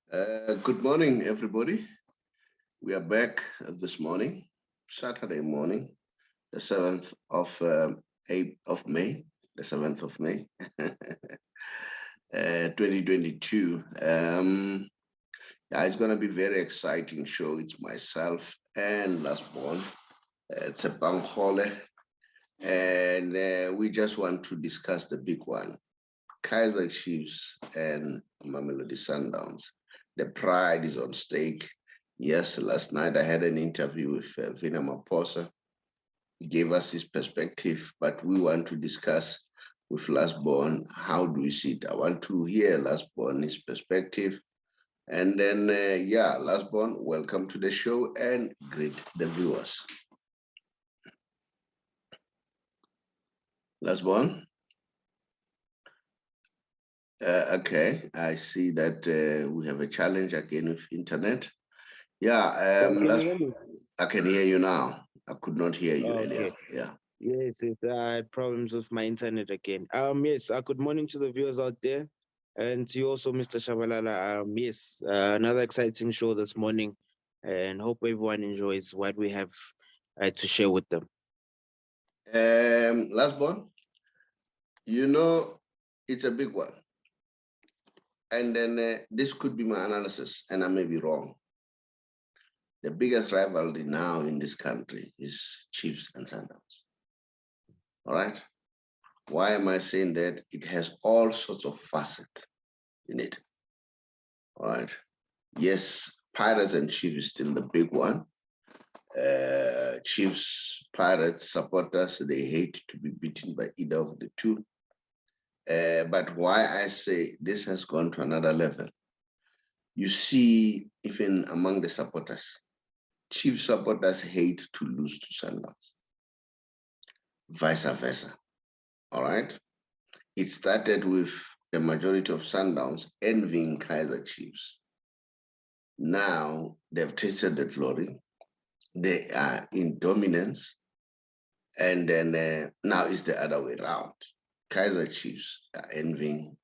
Good morning, everybody. We are back this morning, Saturday morning, the 7th of May, the 7th of May, 2022. Yeah, it's going to be a very exciting show. It's myself and Lasborn, Tshepang, and we just want to discuss the big one, Kaizer Chiefs and Mamelodi Sundowns. The pride is on stake. Yes, last night I had an interview with Vina Maposa. He gave us his perspective, but we want to discuss with Lasborn, how do we see it? I want to hear Lasborn, his perspective. And then, Lasborn, welcome to the show and greet the viewers. Lasborn? Okay, I see that we have a challenge again with internet. Yeah, Can you hear me? I can hear you now. I could not hear you earlier. Okay. Yeah. Yes, it's problems with my internet again. Yes, good morning to the viewers out there, and to you also, Mr. Shabalala. Yes, another exciting show this morning, and hope everyone enjoys what we have to share with them. Last one, you know, it's a big one. And then this could be my analysis, and I may be wrong. The biggest rivalry now in this country is Chiefs and Sundowns. All right. Why am I saying that? It has all sorts of facets in it. All right. Yes, Pirates and Chiefs is still the big one. Chiefs, Pirates supporters, they hate to be beaten by either of the two. But why I say this has gone to another level, you see, even among the supporters, Chief supporters hate to lose to Sundowns, vice versa. All right. It started with the majority of Sundowns envying Kaizer Chiefs. Now they've tasted the glory. They are in dominance. And then now it's the other way around. Kaizer Chiefs are envying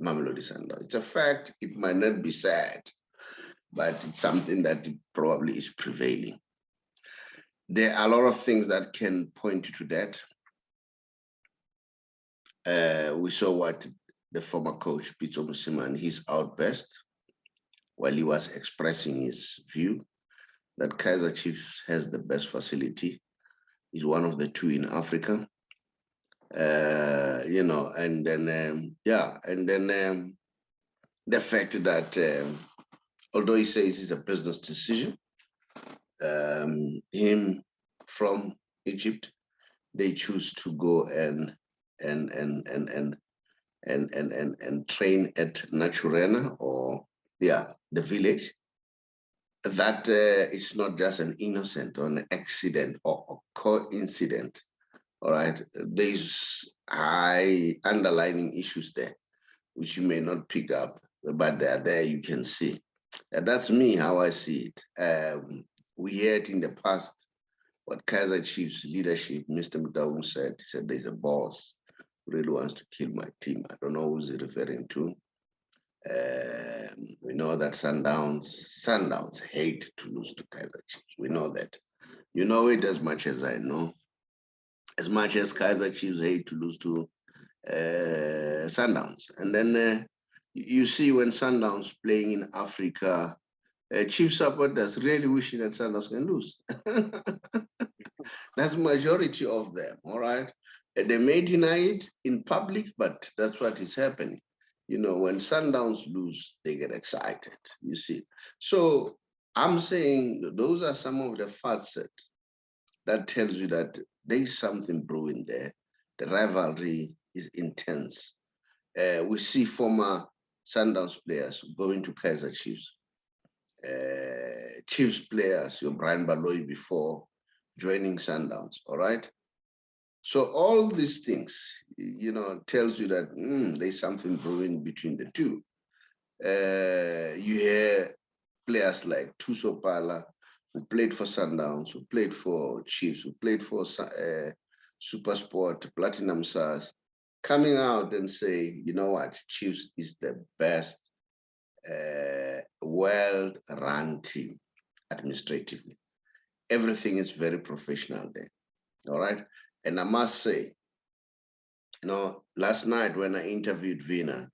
Mamelodi Sundowns. It's a fact. It might not be sad, but it's something that probably is prevailing. There are a lot of things that can point you to that. We saw what the former coach, Peter Musiman, his outburst while he was expressing his view that Kaizer Chiefs has the best facility, is one of the two in Africa. And then, the fact that although he says it's a business decision, him from Egypt, they choose to go and train at Naturena, or the village. That is not just an innocent or an accident or a coincidence. All right, there's high underlying issues there, which you may not pick up, but they're there. You can see. And that's me how I see it. We heard in the past what Kaizer Chiefs leadership, Mr. Mutaung said. He said there's a boss who really wants to kill my team. I don't know who's he referring to. We know that Sundowns hate to lose to Kaizer Chiefs. We know that. You know it as much as I know. As much as Kaizer Chiefs hate to lose to Sundowns. And then you see when Sundowns playing in Africa, Chief supporters really wishing that Sundowns can lose. That's majority of them, all right? They may deny it in public, but that's what is happening. You know, when Sundowns lose, they get excited, you see. So I'm saying those are some of the facets that tells you that there's something brewing there. The rivalry is intense. We see former Sundowns players going to Kaizer Chiefs. Chiefs players, your Brian Baloyi before joining Sundowns, all right? So all these things, tells you that there's something brewing between the two. You hear players like Tuso Pala, who played for Sundowns, who played for Chiefs, who played for Supersport, Platinum Stars, coming out and say, you know what, Chiefs is the best well-run team administratively. Everything is very professional there. All right. And I must say, last night when I interviewed Vina,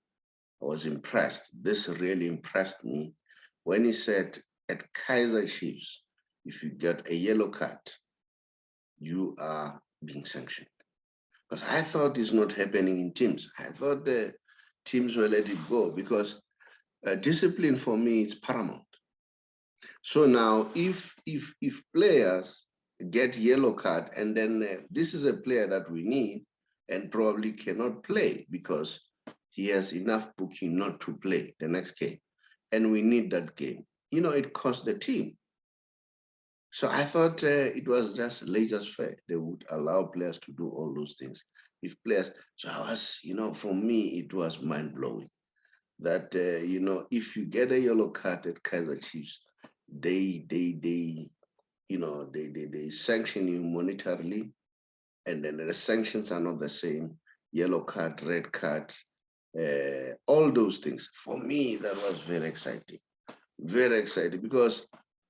I was impressed. This really impressed me when he said at Kaizer Chiefs, if you get a yellow card, you are being sanctioned. Because I thought it's not happening in teams. I thought the teams will let it go because discipline for me is paramount. So now, if players get yellow card, and then this is a player that we need, and probably cannot play because he has enough booking not to play the next game, and we need that game. It costs the team. So I thought it was just latest fair. They would allow players to do all those things. If players, so I was, for me, it was mind blowing that if you get a yellow card at Kaizer Chiefs, they sanction you monetarily, and then the sanctions are not the same. Yellow card, red card, all those things. For me, that was very exciting because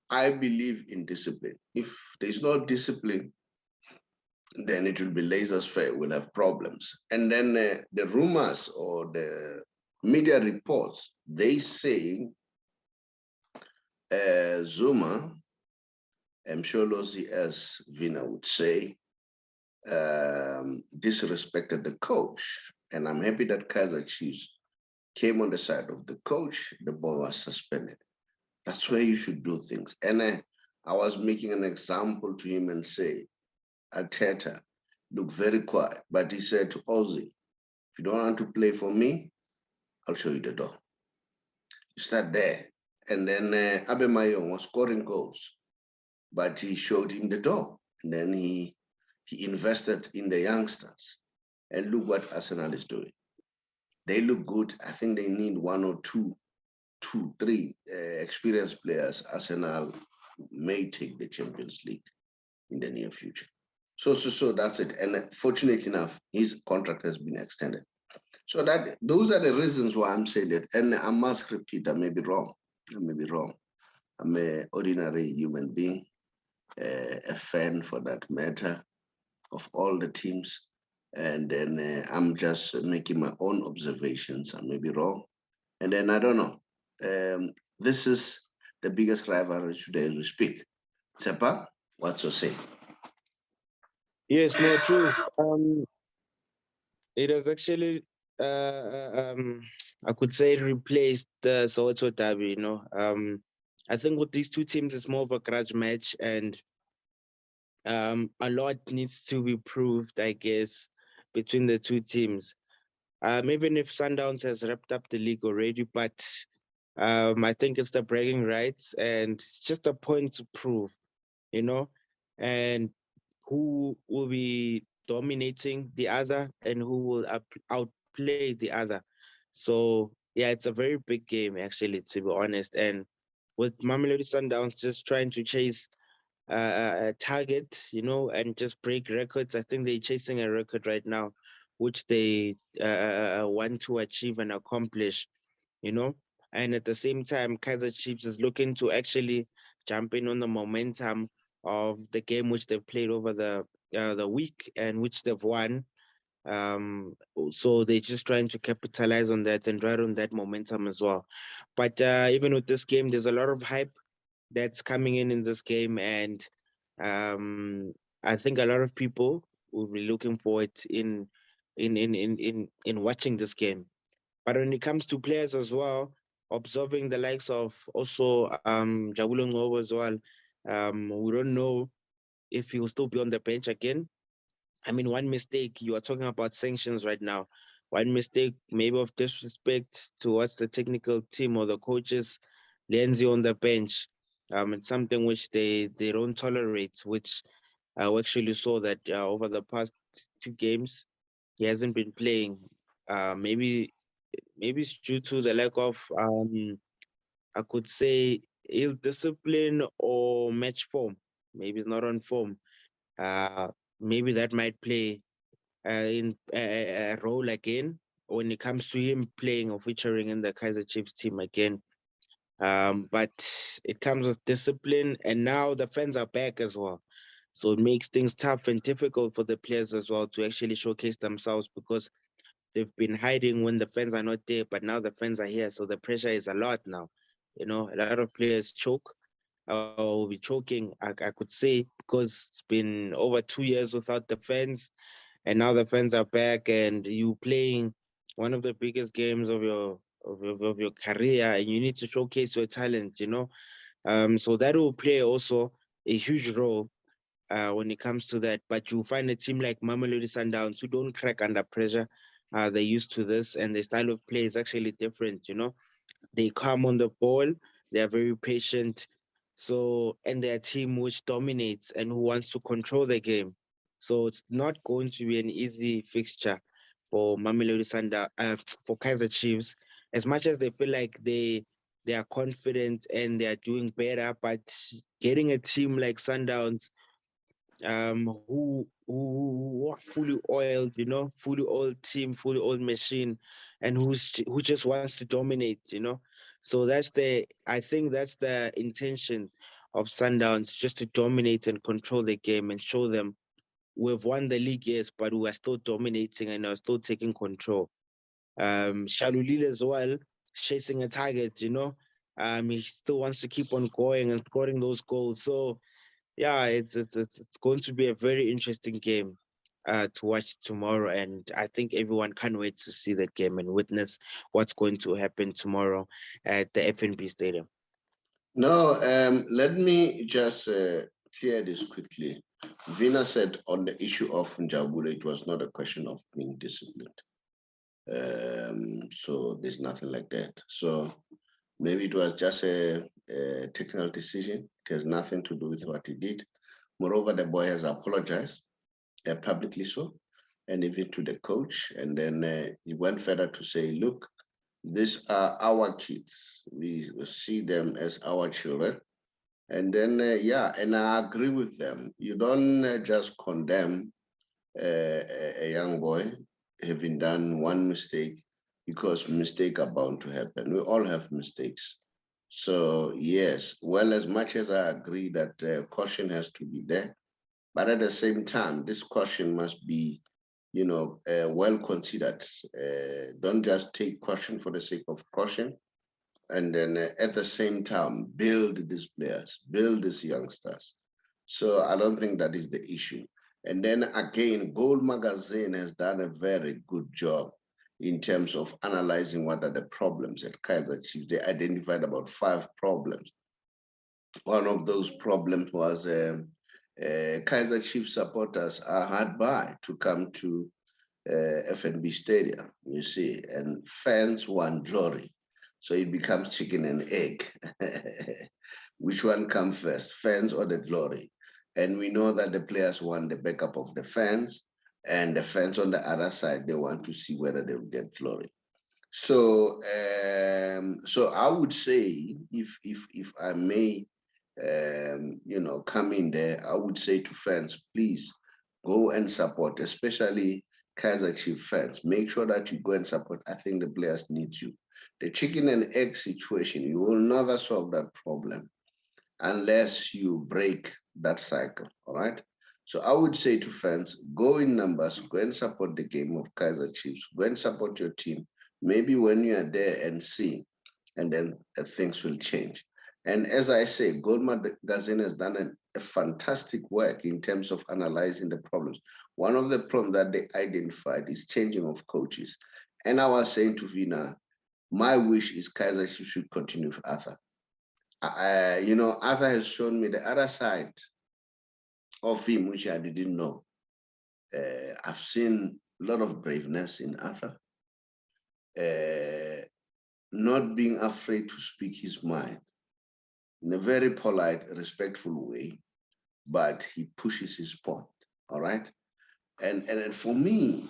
I believe in discipline. If there's no discipline, then it will be laissez-faire. We'll have problems. And then the rumors or the media reports, they say Zuma, I'm sure Lozi, as Vina would say, disrespected the coach. And I'm happy that Kaizer Chiefs came on the side of the coach. The ball was suspended. That's where you should do things. And I was making an example to him and say, Arteta, look very quiet. But he said to Ozzy, if you don't want to play for me, I'll show you the door. You start there. And then Abemayong was scoring goals, but he showed him the door. And then he invested in the youngsters. And look what Arsenal is doing. They look good. I think they need one or two, three experienced players. Arsenal may take the Champions League in the near future. So that's it. And fortunately enough, his contract has been extended. So those are the reasons why I'm saying that. And I must repeat, I may be wrong. I'm an ordinary human being, a fan for that matter of all the teams. And then I'm just making my own observations. I may be wrong. And then I don't know. This is the biggest rivalry today as we speak. Tshepang, what's your say? Yes, no, true. It has actually, I could say, replaced the Soweto derby. I think with these two teams, it's more of a grudge match, and a lot needs to be proved, I guess, between the two teams. Even if Sundowns has wrapped up the league already, but I think it's the bragging rights and it's just a point to prove, and who will be dominating the other and who will outplay the other. So yeah, it's a very big game actually, to be honest. And with Mamelodi Sundowns just trying to chase a target, and just break records. I think they're chasing a record right now, which they want to achieve and accomplish, And at the same time, Kaizer Chiefs is looking to actually jump in on the momentum of the game which they've played over the week and which they've won. So they're just trying to capitalize on that and ride on that momentum as well. But even with this game, there's a lot of hype that's coming in this game, and I think a lot of people will be looking forward in watching this game. But when it comes to players as well, observing the likes of also Jabulo Ngobo as well, we don't know if he will still be on the bench again. I mean, one mistake, you are talking about sanctions right now. One mistake, maybe of disrespect towards the technical team or the coaches, lands you on the bench. It's something which they don't tolerate, which we actually saw that over the past two games, he hasn't been playing. Maybe it's due to the lack of, I could say, ill discipline or match form. Maybe it's not on form. Uh, Maybe that might play in a role again when it comes to him playing or featuring in the Kaizer Chiefs team again. But it comes with discipline, and now the fans are back as well. So it makes things tough and difficult for the players as well to actually showcase themselves because they've been hiding when the fans are not there, but now the fans are here. So the pressure is a lot now. You know, a lot of players choke or will be choking, I could say, because it's been over 2 years without the fans, and now the fans are back, and you playing one of the biggest games of your career, and you need to showcase your talent. You know, so that will play also a huge role when it comes to that. But you find a team like Mamelodi Sundowns who don't crack under pressure. They're used to this, and their style of play is actually different. You know, they come on the ball, they are very patient. So, and they're a team which dominates and who wants to control the game. So it's not going to be an easy fixture for Mamelodi Sundowns, for Kaizer Chiefs, as much as they feel like they are confident and they are doing better, but getting a team like Sundowns who are fully oiled, you know, fully oiled team, fully oiled machine, and who just wants to dominate, you know. So I think that's the intention of Sundowns, just to dominate and control the game and show them we've won the league, yes, but we are still dominating and are still taking control. Shalulile as well, chasing a target, you know. He still wants to keep on going and scoring those goals. So yeah, it's going to be a very interesting game to watch tomorrow, and I think everyone can't wait to see that game and witness what's going to happen tomorrow at the FNB Stadium. No, let me just clear this quickly. Vina said on the issue of Njabule, it was not a question of being disciplined. So there's nothing like that. So maybe it was just a technical decision. It has nothing to do with what he did. Moreover, the boy has apologized publicly so, and even to the coach. And then he went further to say, look, these are our kids. We see them as our children. And then, yeah, and I agree with them. You don't just condemn a young boy having done one mistake because mistakes are bound to happen. We all have mistakes. So yes, well, as much as I agree that caution has to be there, but at the same time, this caution must be, well considered. Don't just take caution for the sake of caution, and then at the same time build these players, build these youngsters. So I don't think that is the issue. And then again, Gold Magazine has done a very good job in terms of analyzing what are the problems at Kaizer Chiefs. They identified about 5 problems. One of those problems was Kaizer Chiefs supporters are hard by to come to FNB Stadium, you see, and fans want glory. So it becomes chicken and egg. Which one comes first, fans or the glory? And we know that the players want the backup of the fans, and the fans on the other side, they want to see whether they will get glory. So, so I would say, if I may, come in there, I would say to fans, please go and support, especially Kaizer Chiefs fans. Make sure that you go and support. I think the players need you. The chicken and egg situation, you will never solve that problem unless you break that cycle, all right? So I would say to fans, go in numbers, go and support the game of Kaizer Chiefs, go and support your team. Maybe when you are there and see, and then things will change. And as I say, Gold Magazine has done a fantastic work in terms of analyzing the problems. One of the problems that they identified is changing of coaches. And I was saying to Vina, my wish is Kaizer Chiefs should continue with Arthur. Arthur has shown me the other side of him, which I didn't know. I've seen a lot of braveness in Arthur, not being afraid to speak his mind in a very polite, respectful way, but he pushes his point, all right? And for me,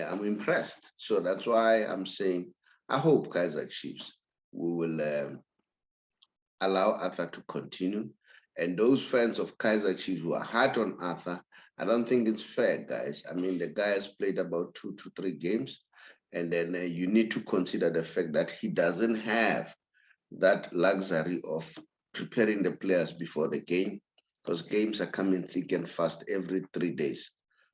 I'm impressed. So that's why I'm saying, I hope Kaizer Chiefs, we will allow Arthur to continue. And those fans of Kaizer Chiefs who are hard on Arthur, I don't think it's fair, guys. I mean, the guy has played about 2 to 3 games, and then you need to consider the fact that he doesn't have that luxury of preparing the players before the game, because games are coming thick and fast every 3 days.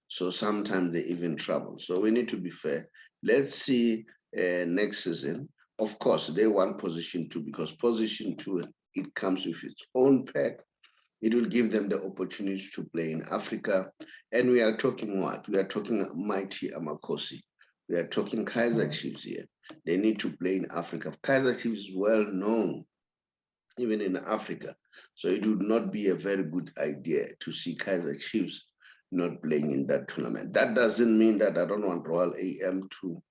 So sometimes they even travel. So we need to be fair. Let's see next season. Of course, they want position two, because position two, it comes with its own pack. It will give them the opportunity to play in Africa. And we are talking what? We are talking Mighty Amakosi. We are talking Kaizer Chiefs here. They need to play in Africa. Kaizer Chiefs is well known even in Africa. So it would not be a very good idea to see Kaizer Chiefs not playing in that tournament. That doesn't mean that I don't want Royal AM to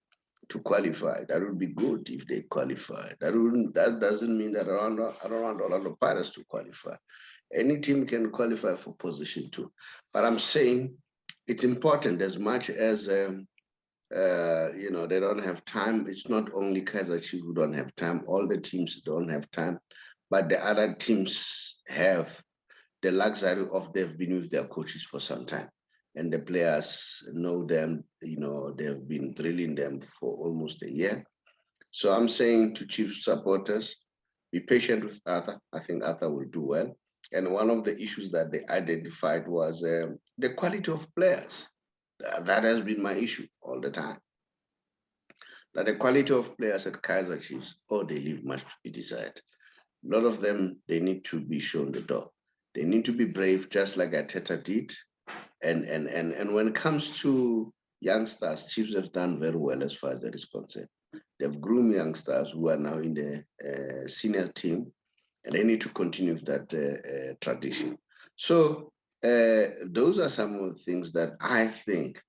qualify. That would be good if they qualify. That doesn't mean that I don't want Orlando Pirates to qualify. Any team can qualify for position two. But I'm saying it's important as much as they don't have time. It's not only Kaizer Chiefs who don't have time. All the teams don't have time, but the other teams have the luxury of they've been with their coaches for some time, and the players know them. They've been drilling them for almost a year. So I'm saying to Chiefs supporters, be patient with Arthur. I think Arthur will do well. And one of the issues that they identified was the quality of players. That has been my issue all the time. That the quality of players at Kaizer Chiefs, they leave much to be desired. A lot of them, they need to be shown the door. They need to be brave, just like Ateta did. And when it comes to youngsters, Chiefs have done very well as far as that is concerned. They've groomed youngsters who are now in the senior team, and they need to continue with that tradition. So those are some of the things that I think,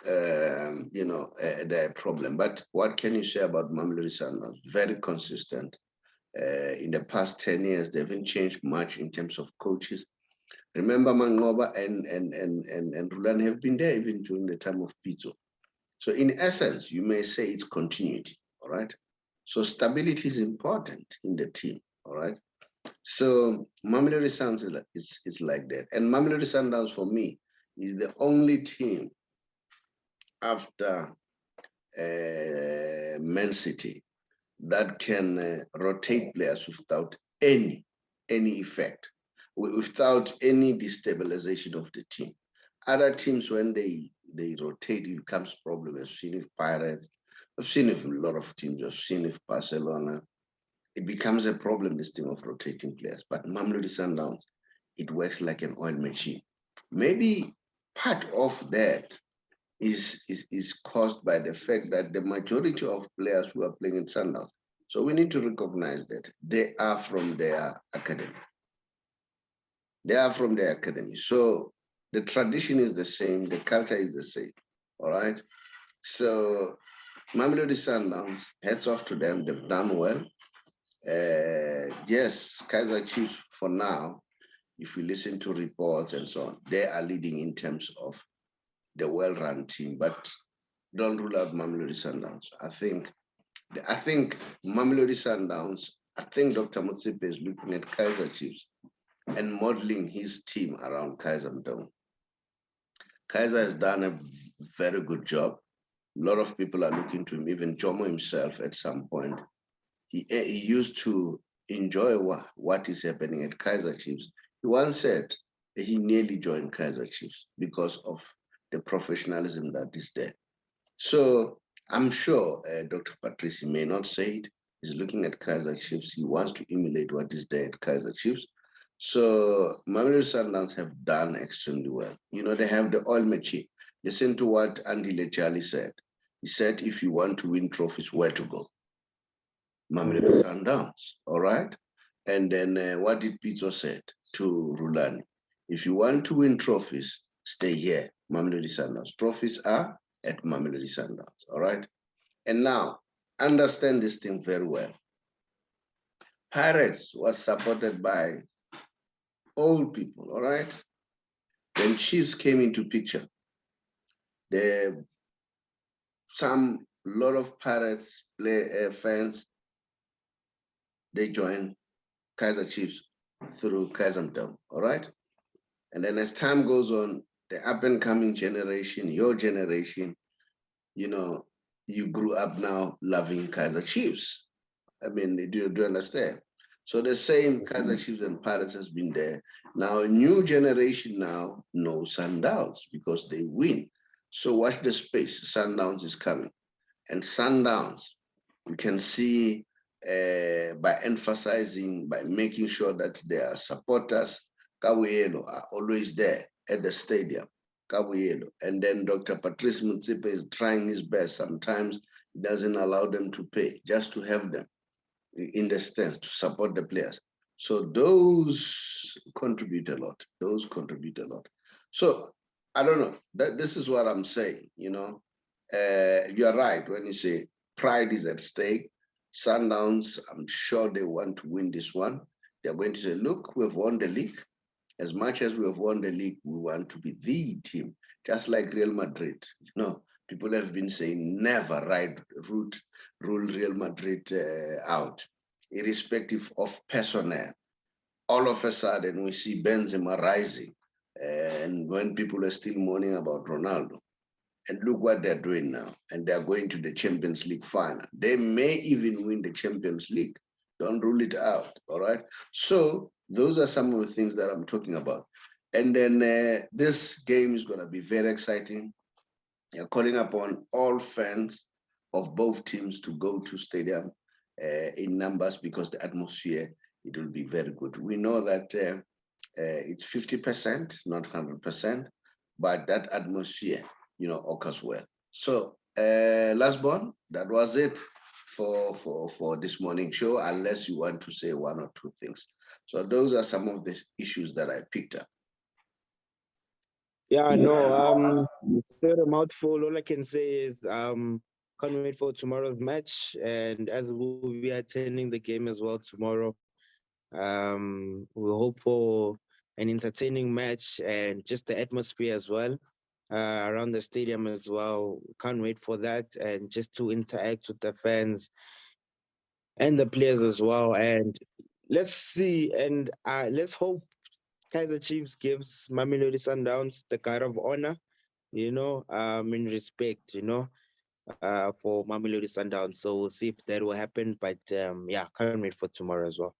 they're a problem. But what can you say about Mamelodi Sundowns? Very consistent. In the past 10 years, they haven't changed much in terms of coaches. Remember, Mangoba and Rulan have been there even during the time of Pizzo. So in essence, you may say it's continuity, all right? So stability is important in the team, all right? So Mamelodi Sundowns is like that. And Mamelodi Sundowns, for me, is the only team after Man City that can rotate players without any effect, without any destabilization of the team. Other teams, when they rotate, it becomes problem. I've seen it Pirates, I've seen it a lot of teams, I've seen it Barcelona. It becomes a problem, this thing of rotating players. But Mamelodi Sundowns, it works like an oil machine. Maybe part of that is caused by the fact that the majority of players who are playing in Sundowns, so we need to recognize that they are from their academy. They are from their academy. So the tradition is the same, the culture is the same, all right? So Mamelodi Sundowns, hats off to them, they've done well. Yes, Kaizer Chiefs for now, if you listen to reports and so on, they are leading in terms of the well-run team, but don't rule out Mamelodi Sundowns. I think Mamelodi Sundowns, I think Dr. Motsepe is looking at Kaizer Chiefs and modeling his team around Kaizer Mdong. Kaizer has done a very good job. A lot of people are looking to him, even Jomo himself at some point. He used to enjoy what is happening at Kaizer Chiefs. He once said he nearly joined Kaizer Chiefs because of the professionalism that is there. So I'm sure Dr. Patrice may not say it. He's looking at Kaizer Chiefs. He wants to emulate what is there at Kaizer Chiefs. So Mamelodi Sundowns have done extremely well. They have the oil machine. Listen to what Andy Lechali said. He said, if you want to win trophies, where to go? Mamelodi Sundowns, all right? And then what did Pizzo said to Rulani? If you want to win trophies, stay here, Mamelodi Sundowns. Trophies are at Mamelodi Sundowns, all right? And now, understand this thing very well. Pirates was supported by old people, all right? When Chiefs came into picture, lot of Pirates fans, they joined Kaizer Chiefs through Kaizer Mdong, all right? And then as time goes on, the up-and-coming generation, your generation, you grew up now loving Kaizer Chiefs, I mean, do you understand? So the same Kaizer Chiefs and Pirates has been there. Now, a new generation now knows Sundowns because they win. So watch the space. Sundowns is coming. And Sundowns, you can see by emphasizing, by making sure that their supporters, Kabuyelo, are always there at the stadium. Kabuyelo. And then Dr. Patrice Motsepe is trying his best. Sometimes he doesn't allow them to pay, just to have them in the stands to support the players. So those contribute a lot. Those contribute a lot. So I don't know. This is what I'm saying. You're right when you say pride is at stake. Sundowns, I'm sure they want to win this one. They're going to say, look, we've won the league. As much as we have won the league, we want to be the team, just like Real Madrid. People have been saying never rule Real Madrid out, irrespective of personnel. All of a sudden, we see Benzema rising, and when people are still mourning about Ronaldo, and look what they're doing now, and they're going to the Champions League final. They may even win the Champions League. Don't rule it out, all right? So those are some of the things that I'm talking about. And then this game is going to be very exciting. Calling upon all fans of both teams to go to stadium in numbers because the atmosphere, it will be very good. We know that it's 50%, not 100%, but that atmosphere, occurs well. So last one, that was it for this morning show, unless you want to say one or two things. So those are some of the issues that I picked up. Yeah, no, said a mouthful. All I can say is can't wait for tomorrow's match. And as we'll be attending the game as well tomorrow, we hope for an entertaining match and just the atmosphere as well around the stadium as well. Can't wait for that and just to interact with the fans and the players as well. And let's see and let's hope Kaizer Chiefs gives Mamelodi Sundowns the guard of honor, in respect, for Mamelodi Sundowns. So we'll see if that will happen. But yeah, can't wait for tomorrow as well.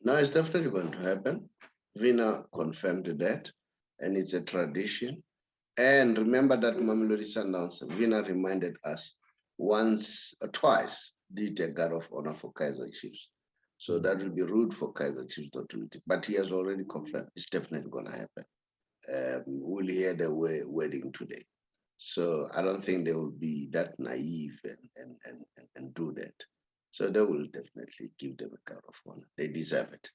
No, it's definitely going to happen. Vina confirmed that, and it's a tradition. And remember that Mamelodi Sundowns, Vina reminded us once or twice did a guard of honor for Kaizer Chiefs. So that will be rude for Kaizer Chiefs not to do it. But he has already confirmed it's definitely going to happen. We'll hear the wedding today. So I don't think they will be that naive and do that. So they will definitely give them a guard of honor. They deserve it.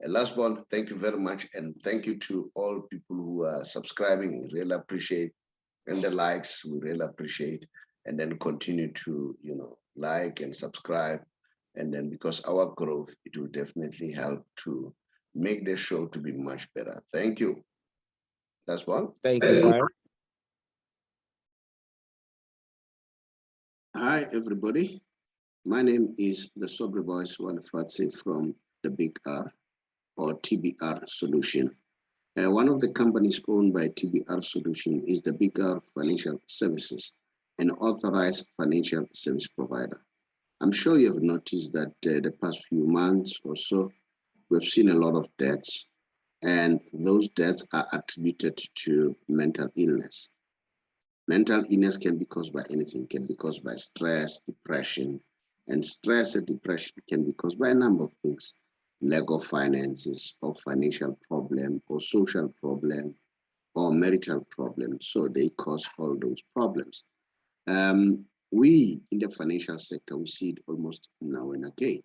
And last one, thank you very much. And thank you to all people who are subscribing. We really appreciate. And the likes, we really appreciate. And then continue to, like and subscribe. And then because our growth, it will definitely help to make the show to be much better. Thank you. That's one. Thank you, Byron. Hi, everybody. My name is the Saubrey Boyz Walefatshe from the Big R or TBR Solution. One of the companies owned by TBR Solution is the Big R Financial Services, an authorized financial service provider. I'm sure you have noticed that the past few months or so, we've seen a lot of deaths, and those deaths are attributed to mental illness. Mental illness can be caused by anything, can be caused by stress, depression, and stress and depression can be caused by a number of things, lack of finances, or financial problem, or social problem, or marital problem. So they cause all those problems. We in the financial sector, we see it almost now and again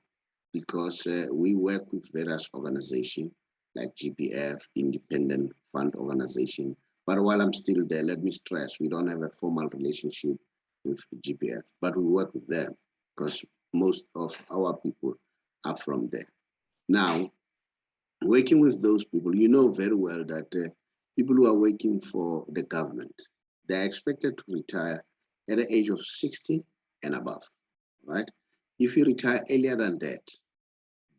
because we work with various organizations like GPF, Independent Fund Organization. But while I'm still there, let me stress, we don't have a formal relationship with GPF, but we work with them because most of our people are from there. Now, working with those people, you know very well that people who are working for the government, they're expected to retire at the age of 60 and above, right? If you retire earlier than that,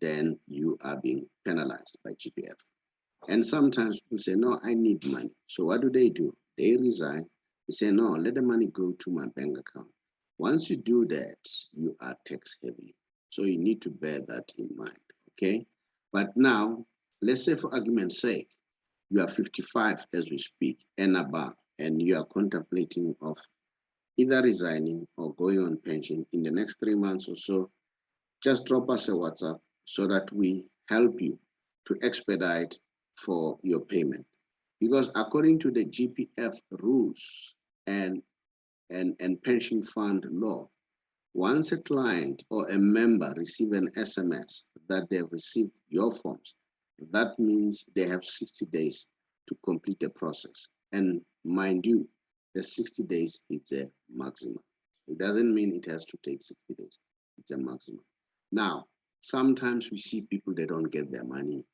then you are being penalized by GPF. And sometimes people say, no, I need money. So what do? They resign. They say, no, let the money go to my bank account. Once you do that, you are tax heavy. So you need to bear that in mind, okay? But now, let's say for argument's sake, you are 55 as we speak and above, and you are contemplating of either resigning or going on pension in the next 3 months or so. Just drop us a WhatsApp so that we help you to expedite for your payment. Because according to the GPF rules and pension fund law, once a client or a member receive an SMS that they have received your forms, that means they have 60 days to complete the process. And mind you, the 60 days is a maximum. It doesn't mean it has to take 60 days. It's a maximum. Now, sometimes we see people that don't get their money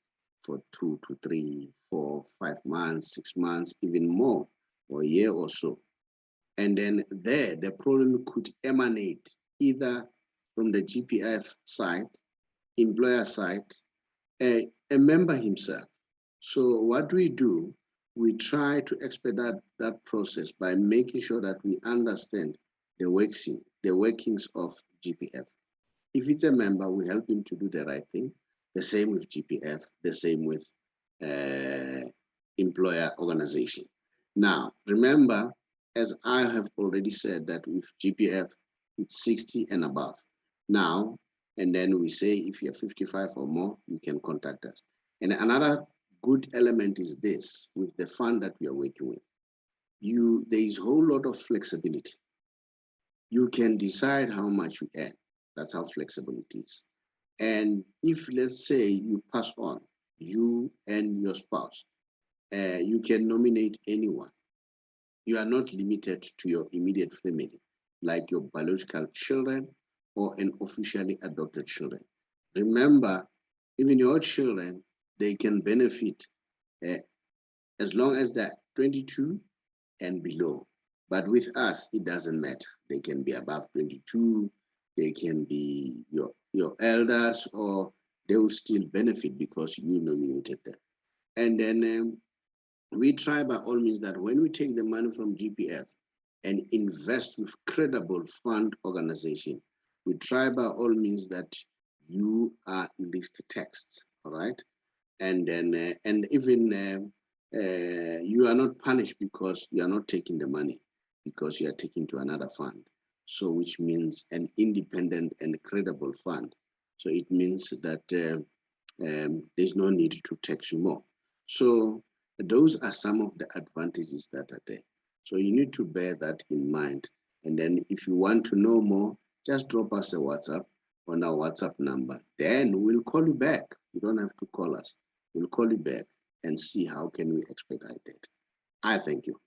for 2 to 3, 4, 5 months, 6 months, even more, or a year or so. And then there, the problem could emanate either from the GPF side, employer side, a member himself. So what we do, we try to expedite that process by making sure that we understand the workings of GPF. If it's a member, we help him to do the right thing. The same with GPF, the same with employer organization. Now, remember, as I have already said, that with GPF, it's 60 and above. Now, and then we say if you're 55 or more, you can contact us. And another good element is this, with the fund that we are working with. There is a whole lot of flexibility. You can decide how much you earn. That's how flexible it is. And if, let's say, you pass on, you and your spouse, you can nominate anyone. You are not limited to your immediate family, like your biological children or an officially adopted children. Remember, even your children, they can benefit as long as they're 22 and below. But with us, it doesn't matter. They can be above 22, they can be your elders, or they will still benefit because you nominated them. And then we try by all means that when we take the money from GPF and invest with credible fund organization, we try by all means that you are list text, all right? And then, and even you are not punished because you are not taking the money, because you are taking to another fund. So which means an independent and credible fund. So it means that there's no need to tax you more. So those are some of the advantages that are there. So you need to bear that in mind. And then if you want to know more, just drop us a WhatsApp on our WhatsApp number. Then we'll call you back. You don't have to call us. We'll call you back and see how can we expedite it. I thank you.